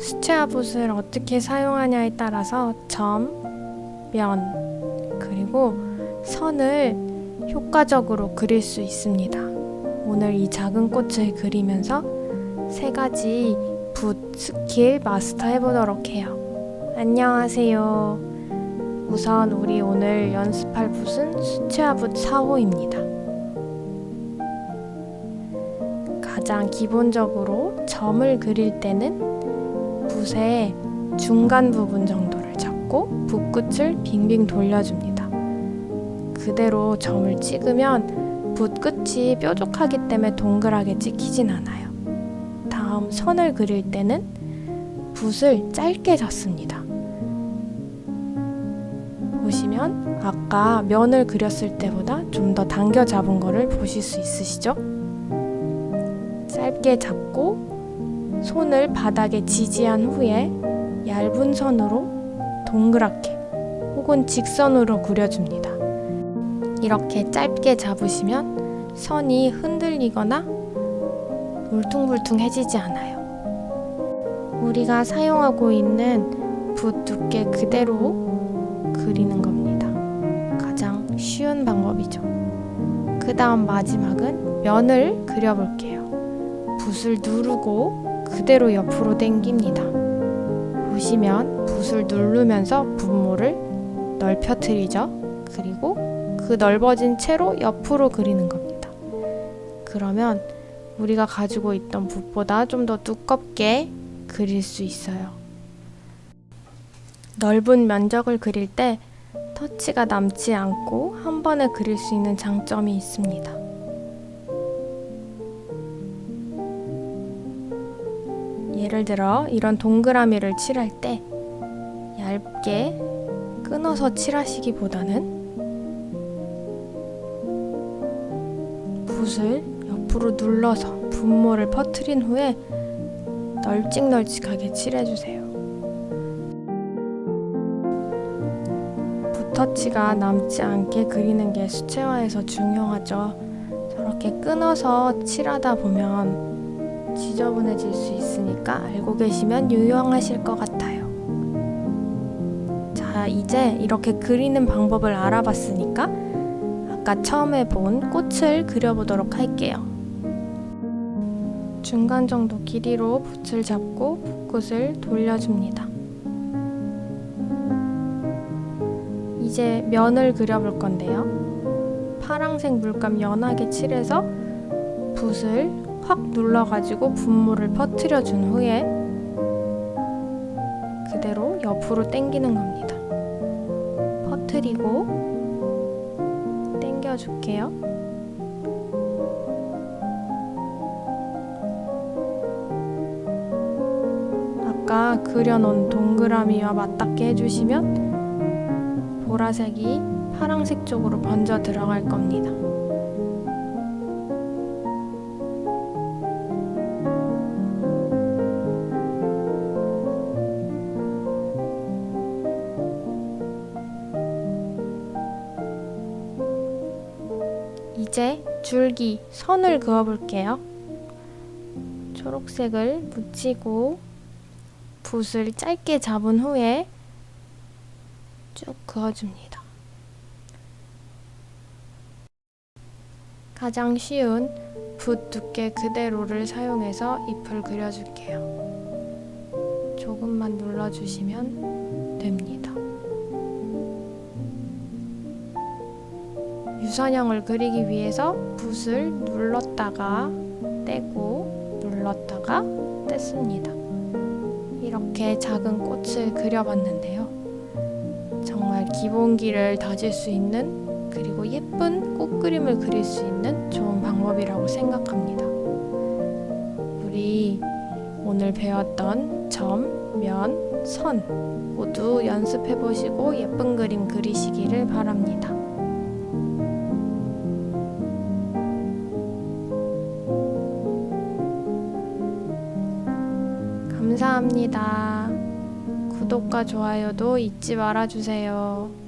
수채화 붓을 어떻게 사용하냐에 따라서 점, 면, 그리고 선을 효과적으로 그릴 수 있습니다. 오늘 이 작은 꽃을 그리면서 3가지 붓 스킬 마스터 해보도록 해요. 안녕하세요. 우선 우리 오늘 연습할 붓은 수채화 붓 4호입니다. 가장 기본적으로 점을 그릴 때는 붓의 중간 부분 정도를 잡고 붓끝을 빙빙 돌려줍니다. 그대로 점을 찍으면 붓 끝이 뾰족하기 때문에 동그랗게 찍히진 않아요. 다음 선을 그릴 때는 붓을 짧게 잡습니다. 보시면 아까 면을 그렸을 때보다 좀 더 당겨 잡은 거를 보실 수 있으시죠? 짧게 잡고 손을 바닥에 지지한 후에 얇은 선으로 동그랗게 혹은 직선으로 그려줍니다. 이렇게 짧게 잡으시면 선이 흔들리거나 울퉁불퉁해지지 않아요. 우리가 사용하고 있는 붓 두께 그대로 그리는 겁니다. 가장 쉬운 방법이죠. 그 다음 마지막은 면을 그려볼게요. 붓을 누르고 그대로 옆으로 당깁니다. 보시면 붓을 누르면서 붓모를 넓혀뜨리죠. 그리고 그 넓어진 채로 옆으로 그리는 겁니다. 그러면 우리가 가지고 있던 붓보다 좀 더 두껍게 그릴 수 있어요. 넓은 면적을 그릴 때 터치가 남지 않고 한 번에 그릴 수 있는 장점이 있습니다. 예를 들어 이런 동그라미를 칠할 때 얇게 끊어서 칠하시기보다는 붓을 옆으로 눌러서 붓모를 퍼뜨린 후에 널찍널찍하게 칠해주세요. 붓터치가 남지 않게 그리는 게 수채화에서 중요하죠. 저렇게 끊어서 칠하다 보면 지저분해질 수 있으니까 알고 계시면 유용하실 것 같아요. 자, 이제 이렇게 그리는 방법을 알아봤으니까 아까 처음에 본 꽃을 그려보도록 할게요. 중간 정도 길이로 붓을 잡고 붓끝을 돌려줍니다. 이제 면을 그려볼 건데요. 파란색 물감 연하게 칠해서 붓을 확 눌러가지고 붓모를 퍼뜨려 준 후에 그대로 옆으로 당기는 겁니다. 퍼뜨리고 당겨 줄게요. 아까 그려놓은 동그라미와 맞닿게 해주시면 보라색이 파란색 쪽으로 번져 들어갈 겁니다. 이제 줄기, 선을 그어볼게요. 초록색을 묻히고 붓을 짧게 잡은 후에 쭉 그어줍니다. 가장 쉬운 붓 두께 그대로를 사용해서 잎을 그려줄게요. 조금만 눌러주시면 됩니다. 유선형을 그리기 위해서 붓을 눌렀다가 떼고 눌렀다가 뗐습니다. 이렇게 작은 꽃을 그려봤는데요. 정말 기본기를 다질 수 있는 그리고 예쁜 꽃그림을 그릴 수 있는 좋은 방법이라고 생각합니다. 우리 오늘 배웠던 점, 면, 선 모두 연습해보시고 예쁜 그림 그리시기를 바랍니다. 감사합니다. 구독과 좋아요도 잊지 말아주세요.